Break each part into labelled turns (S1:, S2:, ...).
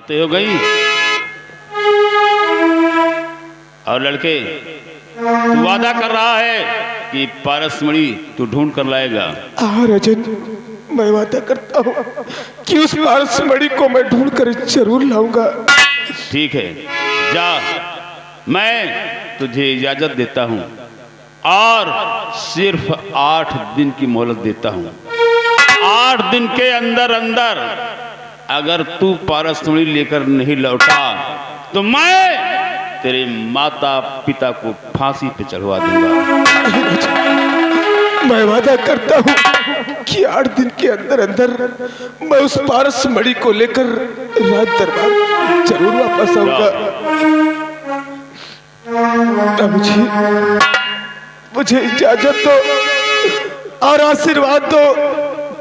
S1: बातें हो गई। और लड़के, तू वादा कर रहा है कि पारसमणि तू ढूंढ कर लाएगा?
S2: हाँ राजन, मैं वादा करता हूँ कि उस पारसमणि को मैं ढूंढ कर जरूर लाऊंगा।
S1: ठीक है, जा, मैं तुझे इजाजत देता हूँ और सिर्फ 8 दिन की मोहलत देता हूँ। 8 दिन के अंदर अंदर अगर तू पारसमणि लेकर नहीं लौटा तो मैं तेरे माता पिता को फांसी पे चढ़वा दूंगा।
S2: मैं वादा करता हूँ कि 8 दिन के अंदर अंदर मैं उस पारसमणि को लेकर राज दरबार जरूर वापस आऊंगा। बाबूजी, मुझे इजाजत दो और आशीर्वाद दो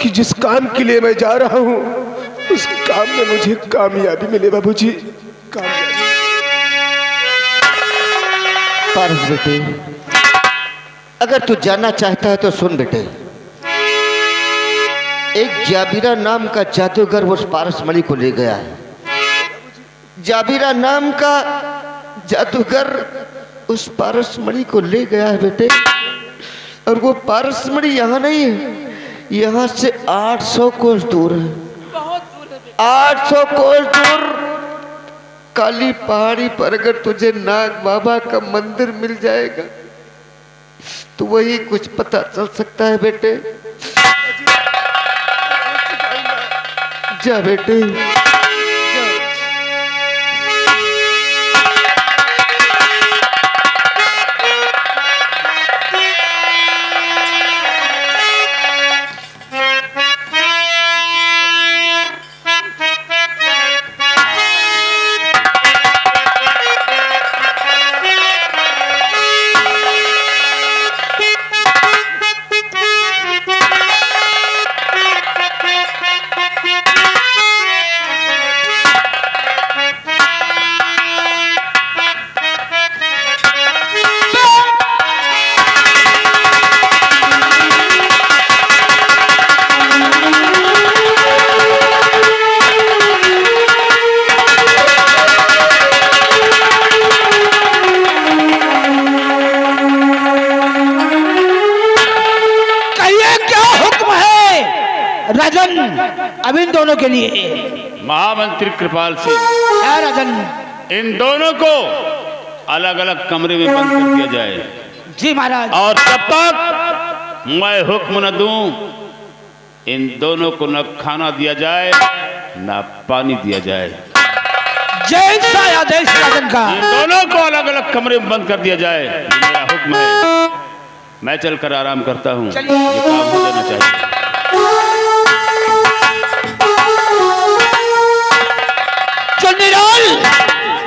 S2: कि जिस काम के लिए मैं जा रहा हूँ उस काम में मुझे कामयाबी मिले। बाबूजी, कामयाबी।
S3: पारस बेटे, अगर तू जानना चाहता है तो सुन बेटे। एक जाबिरा नाम का जादूगर उस पारसमणि को ले गया है। जाबिरा नाम का जादूगर उस पारसमणि को ले गया है बेटे। और वो पारसमणि यहाँ नहीं है, यहाँ से 800 कोस दूर है। 800 कोस दूर काली पहाड़ी पर अगर तुझे नाग बाबा का मंदिर मिल जाएगा तो वही कुछ पता चल सकता है बेटे। जा बेटे,
S4: राजन, अब इन दोनों के लिए
S1: महामंत्री कृपाल सिंह,
S4: क्या राजन?
S1: इन दोनों को अलग अलग कमरे में बंद कर दिया जाए।
S4: जी महाराज।
S1: और तब तक मैं हुक्म न दूं, इन दोनों को न खाना दिया जाए न पानी दिया जाए।
S4: जैसा आदेश राजन का।
S1: इन दोनों को अलग अलग कमरे में बंद कर दिया जाए, मेरा हुक्म है। मैं चलकर आराम करता हूँ, ये काम हो जाना चाहिए।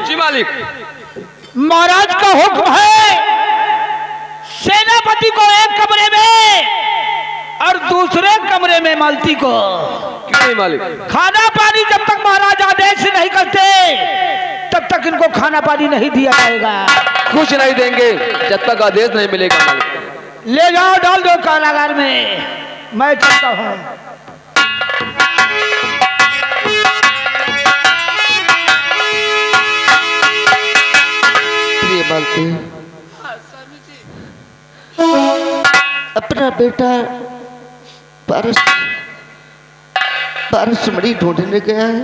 S5: जी मालिक।
S4: महाराज का हुक्म है, सेनापति को एक कमरे में और दूसरे कमरे में मालती को।
S5: क्यों नहीं मालिक?
S4: खाना पानी जब तक महाराज आदेश नहीं करते तब तक इनको खाना पानी नहीं दिया जाएगा।
S5: कुछ नहीं देंगे जब तक आदेश नहीं मिलेगा मालिक।
S4: ले जाओ, डाल दो कारागार में। मैं चलता हूँ।
S3: मालती, अपना बेटा पारसमणि ढूंढने गया है।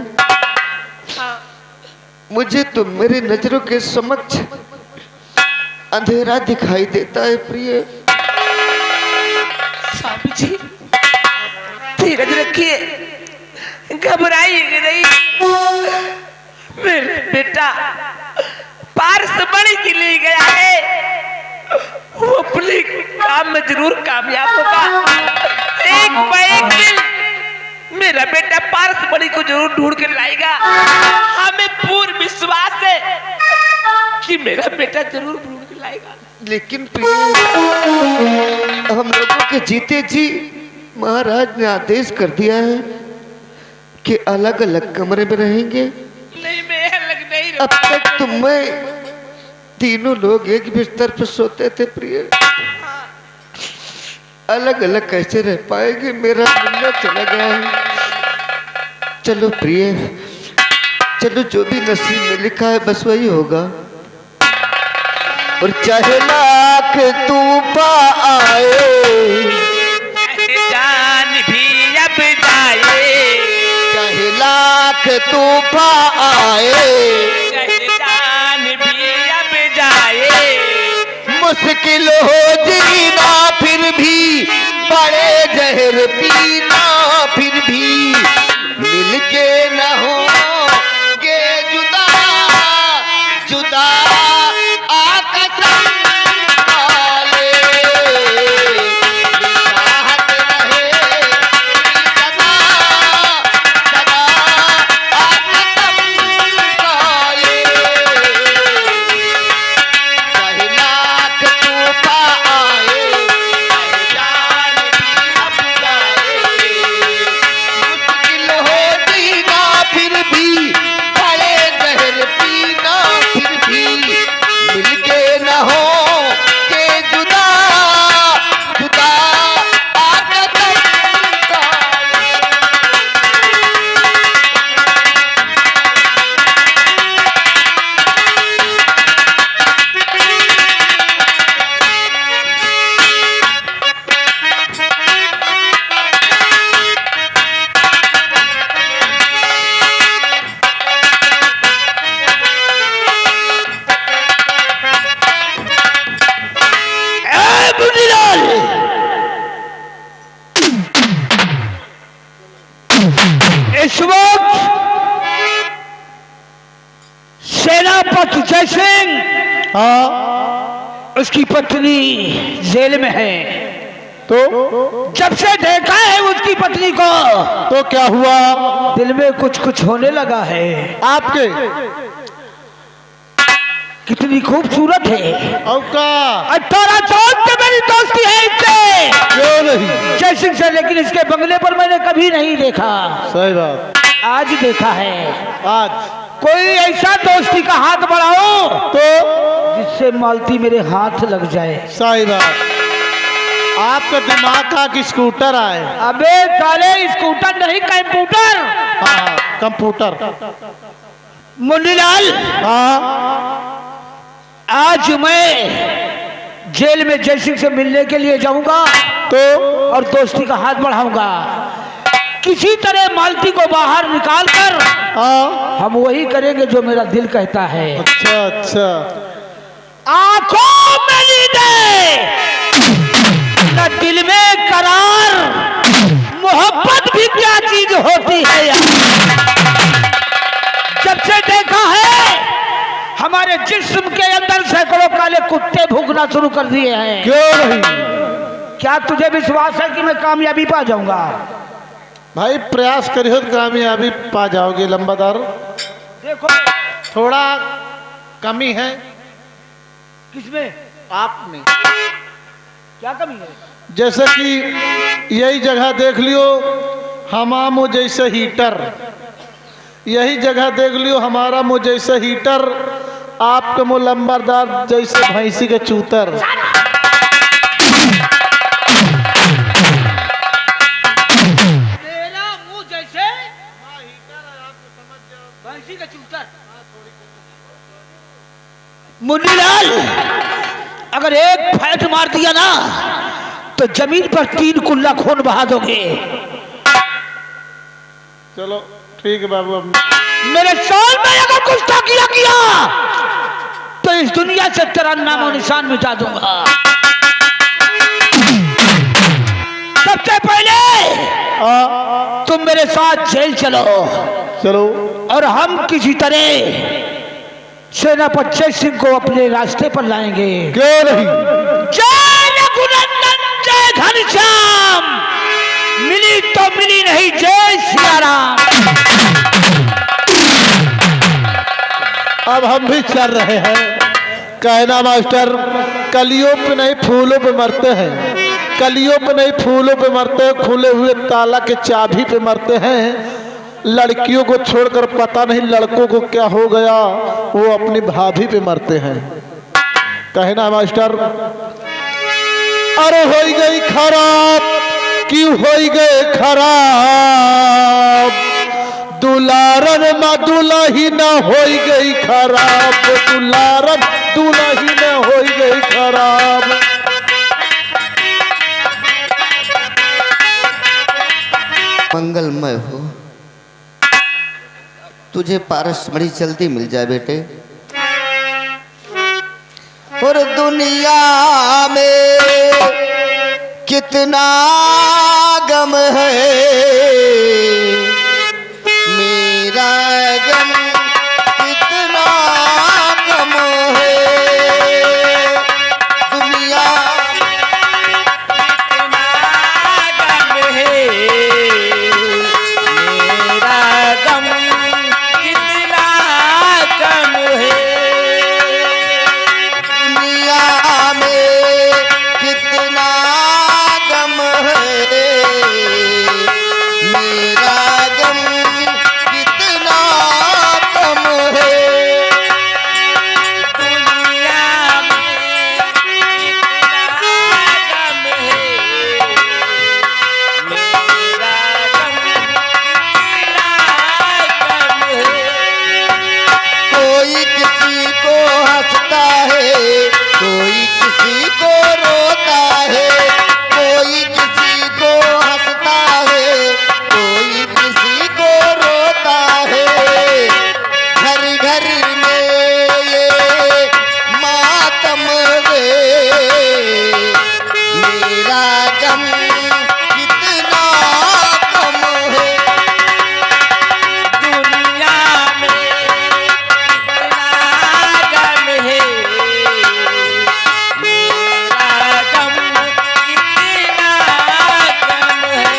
S3: मुझे तो मेरे नजरों के समक्ष अंधेरा दिखाई देता है प्रिय।
S6: स्वामी जी, धीरज रखिए, घबराइए नहीं। मेरा बेटा पारसमणि के लिए गया है, वो अपने काम में जरूर कामयाब होगा। एक एक दिन मेरा बेटा पारसमणि को जरूर ढूंढ कर लाएगा। हमें पूर्ण विश्वास है कि मेरा बेटा जरूर ढूंढ कर लाएगा।
S3: लेकिन प्रिय, हम लोगों के जीते जी महाराज ने आदेश कर दिया है कि अलग अलग कमरे में रहेंगे।
S6: नहीं, मैं अलग नहीं
S3: अब तक तो मैं तीनों लोग एक बिस्तर पर सोते थे प्रिय। अलग अलग कैसे रह पाएंगे? मेरा मिलना चला गया है। चलो प्रिय, चलो जो भी नसीब में लिखा है बस वही होगा। और चाहे लाख तूफान आए,
S6: जान भी अब जाए,
S3: चाहे लाख तूफान आए,
S6: जान भी अब जाए,
S3: मुश्किल हो जीना फिर भी, बड़े जहर पीना फिर भी, मिलके न हो के जुदा जुदा
S4: इस वक्त सेनापति जय सिंह उसकी पत्नी जेल में है।
S2: तो
S4: जब से देखा है उसकी पत्नी को
S2: तो क्या हुआ?
S4: दिल में कुछ कुछ होने लगा है।
S2: आपके
S4: कितनी खूबसूरत है।
S2: और का
S4: 18 साल से मेरी दोस्ती है इससे,
S2: क्यों नहीं?
S4: जय सिंह से, लेकिन इसके बंगले पर मैंने कभी नहीं देखा।
S2: सही बात।
S4: आज देखा है।
S2: आज
S4: कोई ऐसा दोस्ती का हाथ बढ़ाओ
S2: तो
S4: जिससे मालती मेरे हाथ लग जाए।
S2: सही बात। आपका दिमाग का कि स्कूटर आए?
S4: अबे साले स्कूटर नहीं कंप्यूटर।
S2: हाँ, कंप्यूटर।
S4: मुन्नीलाल,
S2: हाँ,
S4: आज मैं जेल में जय सिंह से मिलने के लिए जाऊंगा
S2: तो
S4: और दोस्ती का हाथ बढ़ाऊंगा। किसी तरह मालती को बाहर निकाल कर
S2: हाँ।
S4: हम वही करेंगे जो मेरा दिल कहता है।
S2: अच्छा अच्छा।
S4: आंखों में नींदे, न दिल में करार, मोहब्बत भी क्या चीज होती है यार। जब से देखा है हमारे जिस्म के अंदर सैकड़ों काले कुत्ते भूखना शुरू कर दिए हैं।
S2: क्यों नहीं?
S4: क्या तुझे विश्वास है कि मैं कामयाबी पा जाऊंगा?
S2: भाई प्रयास करियो तो कामयाबी पा जाओगे लंबादार।
S4: देखो
S2: थोड़ा कमी है
S4: किसमें?
S2: आप में।
S4: क्या कमी है?
S2: जैसे कि यही जगह देख लियो हमारा मुँह जैसे हीटर, यही जगह देख लियो हमारा मुँह जैसे हीटर, आपका मुँह लंबादार जैसे भैंसी के चूतर।
S4: मेरा मुंह जैसे भैंसी का चूतर। मुन्नीलाल, अगर एक फैट मार दिया ना तो जमीन पर 3 कुल्ला खून बहा दोगे।
S2: चलो ठीक है बाबू। अब
S4: मेरे साल में अगर गुस्ताखियां किया तो इस दुनिया से तेरा नामो निशान मिटा दूंगा। सबसे पहले तुम मेरे साथ जेल चलो
S2: चलो।
S4: और हम किसी तरह सेनापति जय सिंह को अपने रास्ते पर लाएंगे।
S2: क्यों नहीं?
S4: जय रघुनंदन जय घनश्याम, मिली तो मिली नहीं जय सिया राम।
S2: अब हम भी चल रहे हैं। कहना मास्टर, कलियों पे नहीं फूलों पे मरते हैं, कलियों पे नहीं फूलों पे मरते हैं, खुले हुए ताला के चाबी पे मरते हैं। लड़कियों को छोड़कर पता नहीं लड़कों को क्या हो गया, वो अपनी भाभी पे मरते हैं। कहना मास्टर, अरे हो गई खराब, क्यों हो गए खराब, दुलारन मा दुलाही न हो गई खराब, दुलारन दुलाही न हो गई खराब।
S3: मंगलमय हो, तुझे पारसमणि जल्दी मिल जाए बेटे। और दुनिया में कितना गम है, मेरा गम कितना गम है। दुनिया
S6: कितना गम है, मेरा गम कितना गम है।
S3: दुनिया में कितना गम है, मेरा गम कितना गम है।
S6: दुनिया में कितना गम है, मेरा गम कितना गम है।
S3: कोई किसी को हंसता है, कोई किसी को रोता है, कोई किसी को हंसता है, कोई किसी को रोता है। घर घर में ये मातम है, मेरा गम कितना कम है।
S6: दुनिया में कितना गम है, मेरा गम कितना गम है।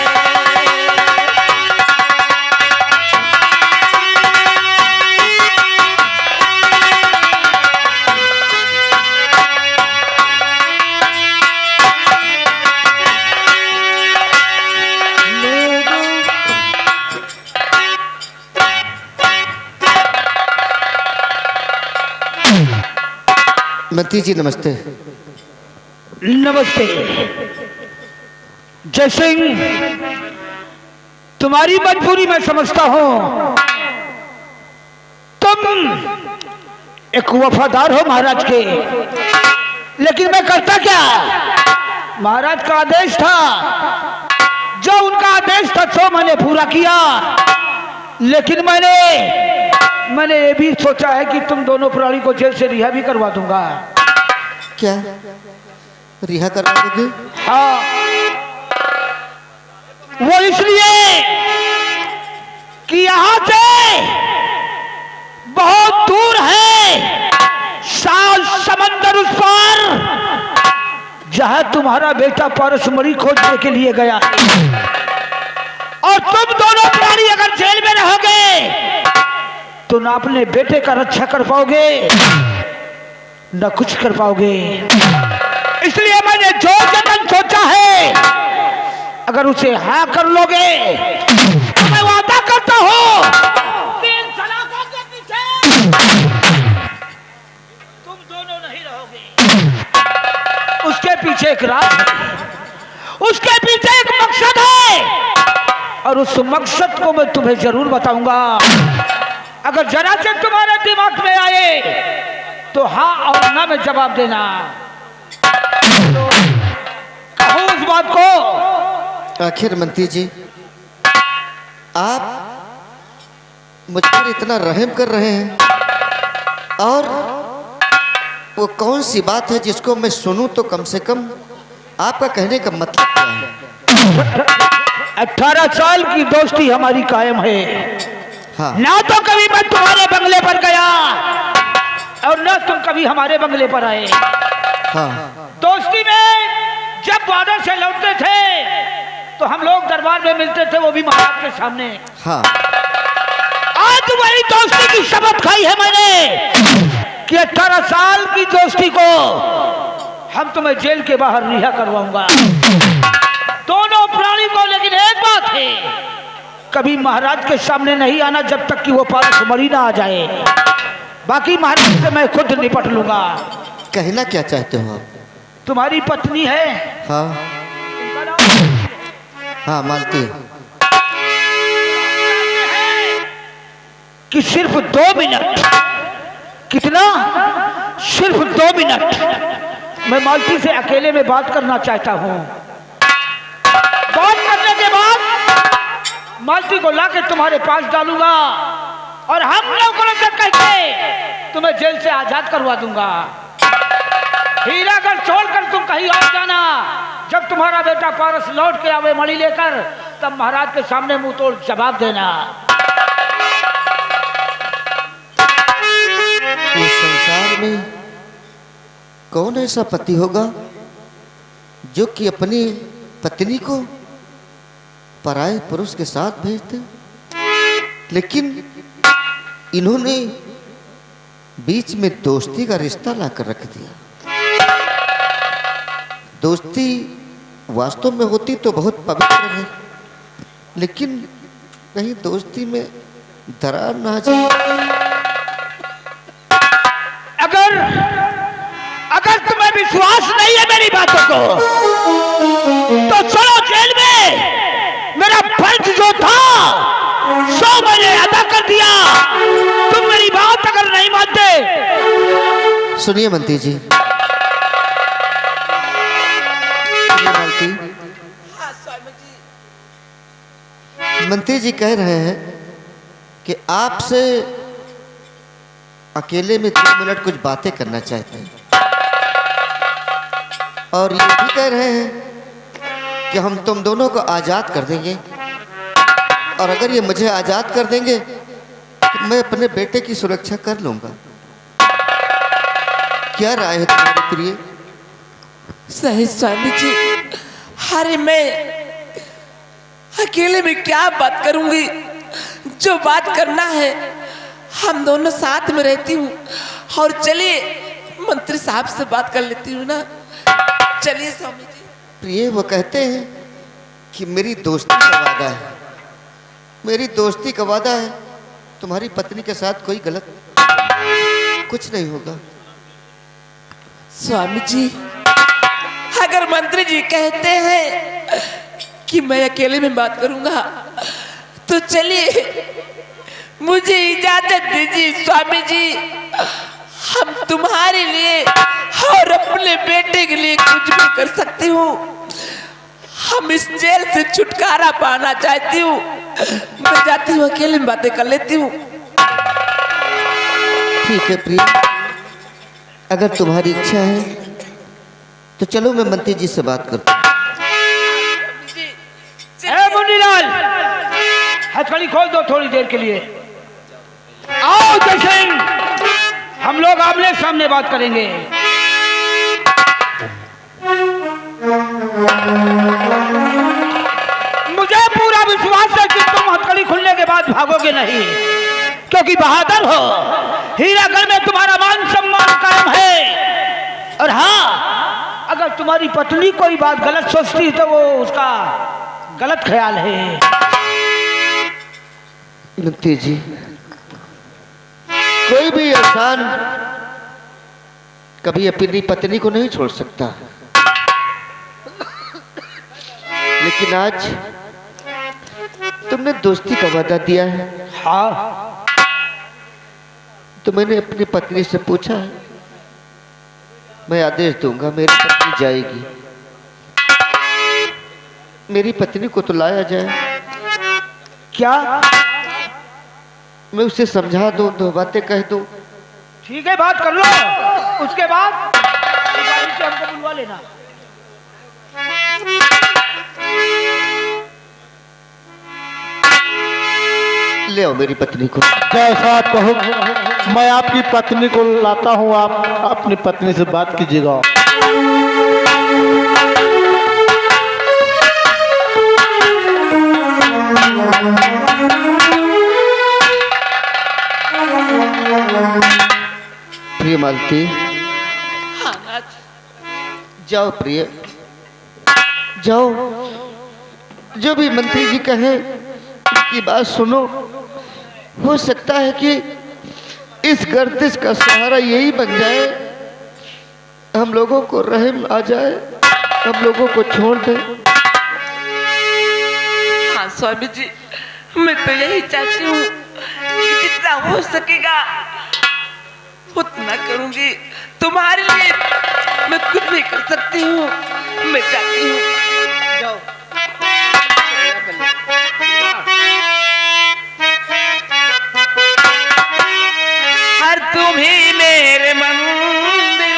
S3: मंत्री जी नमस्ते।
S4: नमस्ते। जय सिंह, तुम्हारी मजबूरी मैं समझता हूं। तुम एक वफादार हो महाराज के, लेकिन मैं करता क्या? महाराज का आदेश था, जो उनका आदेश था सो मैंने पूरा किया। लेकिन मैंने ये भी सोचा है कि तुम दोनों प्राणी को जेल से रिहा भी करवा दूंगा।
S3: क्या रिहा करवा दोगे?
S4: हाँ, वो इसलिए कि यहां से बहुत दूर है साल समंदर उस पार, जहां तुम्हारा बेटा पारसमणि खोजने के लिए गया। और तुम दोनों प्राणी अगर जेल में रहोगे तो ना अपने बेटे का रक्षा कर पाओगे, न कुछ कर पाओगे। इसलिए मैंने जो जतन सोचा है, अगर उसे हाँ कर लोगे तो मैं वादा करता हूं 3 सलाखों के पीछे तुम दोनों नहीं रहोगे। उसके पीछे एक राज है, उसके पीछे एक मकसद है, और उस मकसद को मैं तुम्हें जरूर बताऊंगा। अगर जरा से तुम्हारे दिमाग में आए तो हाँ और ना में जवाब देना। तो कहो उस बात को।
S3: आखिर मंत्री जी, आप मुझ पर इतना रहम कर रहे हैं, और वो कौन सी बात है जिसको मैं सुनूं तो कम से कम आपका कहने का मतलब क्या है?
S4: 18 साल की दोस्ती हमारी कायम है।
S3: हाँ
S4: ना तो कभी मैं तुम्हारे बंगले पर गया और ना तुम कभी हमारे बंगले पर आए।
S3: हाँ
S4: दोस्ती में जब बॉर्डर से लौटते थे तो हम लोग दरबार में मिलते थे, वो भी महाराज के सामने।
S3: हाँ
S4: आज वही दोस्ती की शपथ खाई है मैंने कि 18 साल की दोस्ती को हम तुम्हें जेल के बाहर रिहा करवाऊंगा, दोनों प्राणी को। लेकिन एक बात है, कभी महाराज के सामने नहीं आना जब तक कि वो पारसमणि ना आ जाए। बाकी महाराज से मैं खुद निपट लूंगा।
S3: कहना क्या चाहते हो आप?
S4: तुम्हारी पत्नी है,
S3: हाँ
S4: उनका नाम
S3: हाँ मालती।
S4: कि सिर्फ 2 मिनट, कितना, सिर्फ 2 मिनट मैं मालती से अकेले में बात करना चाहता हूं। बात करने के बाद मालती को लाके तुम्हारे पास डालूंगा और हम लोगों से कह के तुम्हें जेल से आजाद करवा दूंगा। हीरागढ़ छोड़कर तुम कहीं और जाना। जब तुम्हारा बेटा पारस लौट के आवे मणि लेकर, तब महाराज के सामने मुंह तोड़ जवाब देना।
S3: इस संसार में कौन ऐसा पति होगा जो कि अपनी पत्नी को पराये पुरुष के साथ भेज दे? लेकिन इन्होंने बीच में दोस्ती का रिश्ता लाकर रख दिया। दोस्ती वास्तव में होती तो बहुत पवित्र है, लेकिन कहीं दोस्ती में दरार ना आ जाए।
S4: अगर तुम्हें विश्वास नहीं है मेरी बातों को, तो चलो जेल में। मेरा फर्ज जो था सो मैंने अदा कर दिया। तुम मेरी बात अगर नहीं मानते।
S3: सुनिए मंत्री जी, मंत्री जी कह रहे हैं कि आपसे अकेले में 2 मिनट कुछ बातें करना चाहते हैं, और ये भी कह रहे हैं कि हम तुम दोनों को आज़ाद कर देंगे, और अगर ये मुझे आज़ाद कर देंगे तो मैं अपने बेटे की सुरक्षा कर लूँगा। क्या राय है तुम्हारी प्रिय?
S6: सही स्वामी जी, अरे मैं अकेले में क्या बात करूंगी? जो बात करना है हम दोनों साथ में रहती हूँ। और चलिए मंत्री साहब से बात कर लेती हूँ ना। चलिए स्वामी जी।
S3: प्रिय, वो कहते हैं कि मेरी दोस्ती का वादा है, मेरी दोस्ती का वादा है, तुम्हारी पत्नी के साथ कोई गलत कुछ नहीं होगा।
S6: स्वामी जी, अगर मंत्री जी कहते हैं कि मैं अकेले में बात करूंगा, तो चलिए मुझे इजाजत दीजिए स्वामी जी। हम तुम्हारे लिए और अपने बेटे के लिए कुछ भी कर सकती हूँ। हम इस जेल से छुटकारा पाना चाहती हूँ। मैं जाती हूँ, अकेले में बातें कर लेती हूँ।
S3: ठीक है प्रिय, अगर तुम्हारी इच्छा है तो चलो मैं मंत्री जी से बात करता हूँ।
S4: मुंडीलाल, हथकड़ी खोल दो थोड़ी देर के लिए। आओ जयसिंह, हम लोग आमने सामने बात करेंगे। मुझे पूरा विश्वास है कि तुम हथकड़ी खुलने के बाद भागोगे नहीं, क्योंकि बहादुर हो। हीरागढ़ में तुम्हारा मान सम्मान कायम है। और हाँ, अगर तुम्हारी पत्नी कोई बात गलत सोचती है तो वो उसका गलत ख्याल है।
S3: मंत्री जी, कोई भी इंसान कभी अपनी पत्नी को नहीं छोड़ सकता, लेकिन आज तुमने दोस्ती का वादा दिया है।
S4: हाँ,
S3: तो मैंने अपनी पत्नी से पूछा है, मैं आदेश दूंगा मेरी पत्नी जाएगी। मेरी पत्नी को तो लाया जाए।
S4: क्या?
S3: मैं उसे समझा दूं, 2 बातें कह दूं।
S4: ठीक है, बात कर लो। उसके बाद गाड़ी से हमको बुलवा लेना।
S3: ले आओ मेरी पत्नी को।
S2: जैसा आप कहो, मैं आपकी पत्नी को लाता हूँ। आप अपनी पत्नी से बात कीजिएगा।
S3: प्रिय मालती, जाओ प्रिय, जाओ। जो भी मंत्री जी कहे की बात सुनो। हो सकता है कि इस गर्दिश का सहारा यही बन जाए, हम लोगों को रहम आ जाए, हम लोगों को छोड़ दे।
S6: हाँ स्वामी जी, मैं तो यही चाहती हूँ कि जितना जितना हो सकेगा उतना करूंगी। तुम्हारे लिए मैं कुछ भी कर सकती हूँ। मैं चाहती हूँ
S4: जाओ।
S6: हर तुम ही मेरे मंदिर,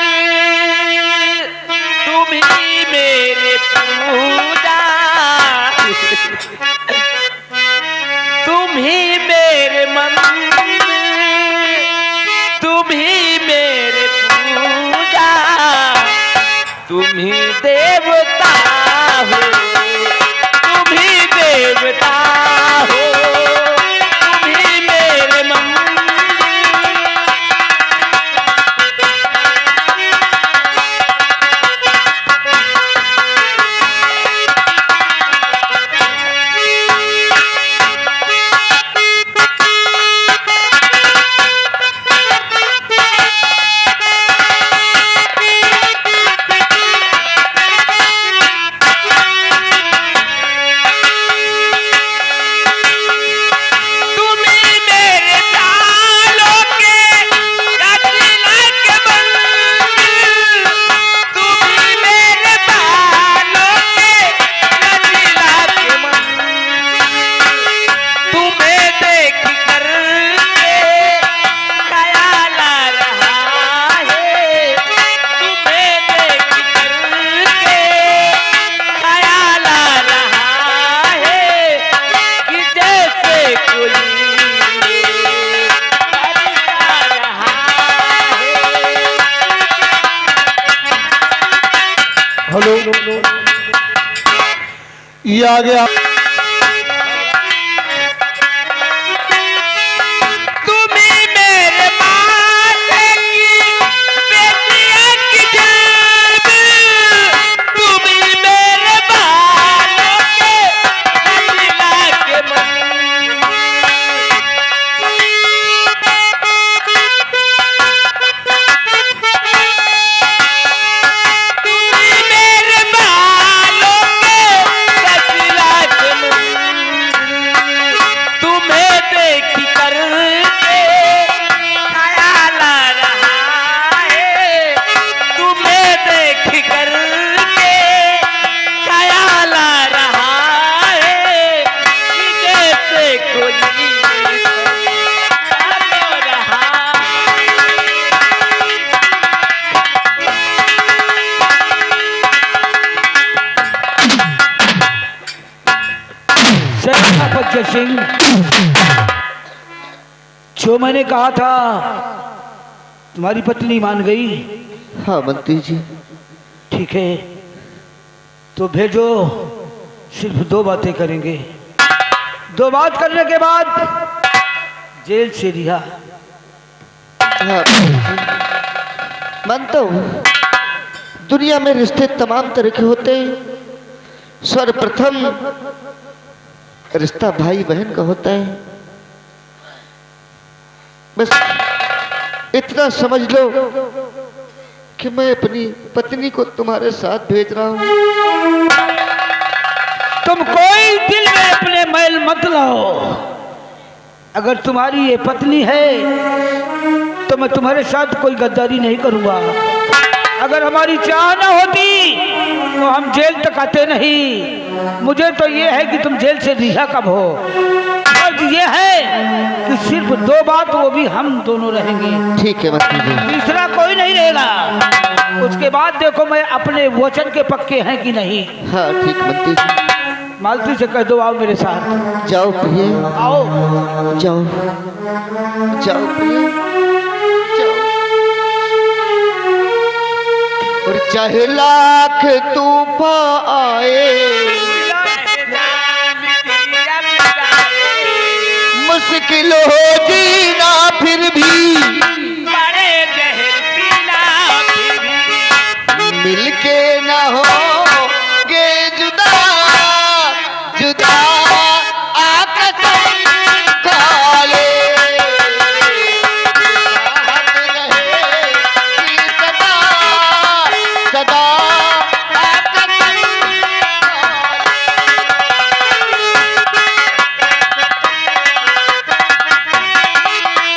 S6: तुम ही मेरे पूजा, तुम ही मेरे मंदिर, तुम ही मेरे पूजा, तुम ही देवता हो, तुम ही देवता हो, तुम ही मेरे मंदिर।
S2: हेलो, ये आ गया।
S4: सिंह, जो मैंने कहा था तुम्हारी पत्नी मान गई?
S3: हाँ मंत्री जी।
S4: ठीक है, तो भेजो। सिर्फ 2 बातें करेंगे। 2 बात करने के बाद जेल से रिहा।
S3: हाँ मानता हूँ, दुनिया में रिश्ते तमाम तरह के होते हैं। सर्वप्रथम रिश्ता भाई बहन का होता है। बस इतना समझ लो कि मैं अपनी पत्नी को तुम्हारे साथ भेज रहा हूँ।
S4: तुम कोई दिल में अपने मैल मत लाओ। अगर तुम्हारी ये पत्नी है तो मैं तुम्हारे साथ कोई गद्दारी नहीं करूँगा। अगर हमारी चाह न होती तो हम जेल तक आते नहीं। मुझे तो ये है कि तुम जेल से रिहा कब हो। और ये है कि सिर्फ 2 बात, वो भी हम दोनों रहेंगे।
S3: ठीक है मंत्री जी।
S4: तीसरा कोई नहीं रहेगा। उसके बाद देखो मैं अपने वचन के पक्के हैं कि नहीं।
S3: हाँ ठीक मंत्री जी।
S4: मालती से कह दो आओ मेरे साथ।
S3: जाओ प्रिय,
S4: आओ।
S3: जाओ जाओ प्रिय, जाओ। और चाहे लाख तूफान आए, मुश्किल हो जीना फिर भी, मिलके ना होगे जुदा, जुदा कसम खा ले। साथ रहेगी सदा, सदा कसम खा ले।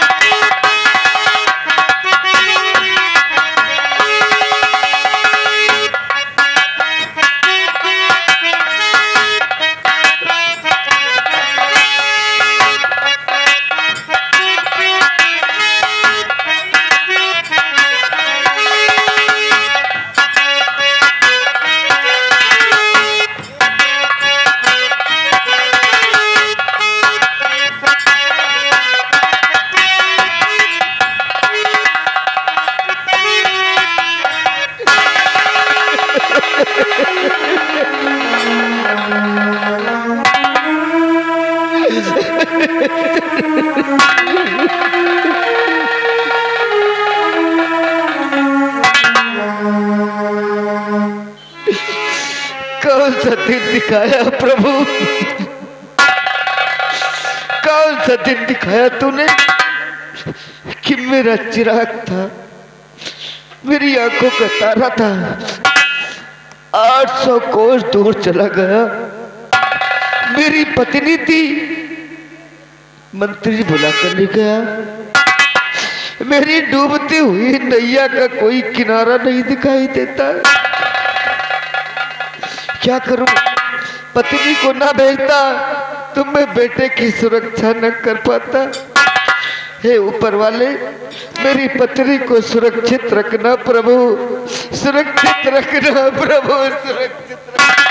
S3: सा दिन दिखाया प्रभु, कौन सा दिन दिखाया तूने कि मेरा चिराग था, मेरी आंखों का तारा था, 800 कोस दूर चला गया। मेरी पत्नी थी, मंत्री बुला कर ले गया। मेरी डूबती हुई नैया का कोई किनारा नहीं दिखाई देता। क्या करूं? पत्नी को ना भेजता तो मैं बेटे की सुरक्षा न कर पाता। हे ऊपर वाले, मेरी पत्नी को सुरक्षित रखना प्रभु, सुरक्षित रखना प्रभु, सुरक्षित रखना।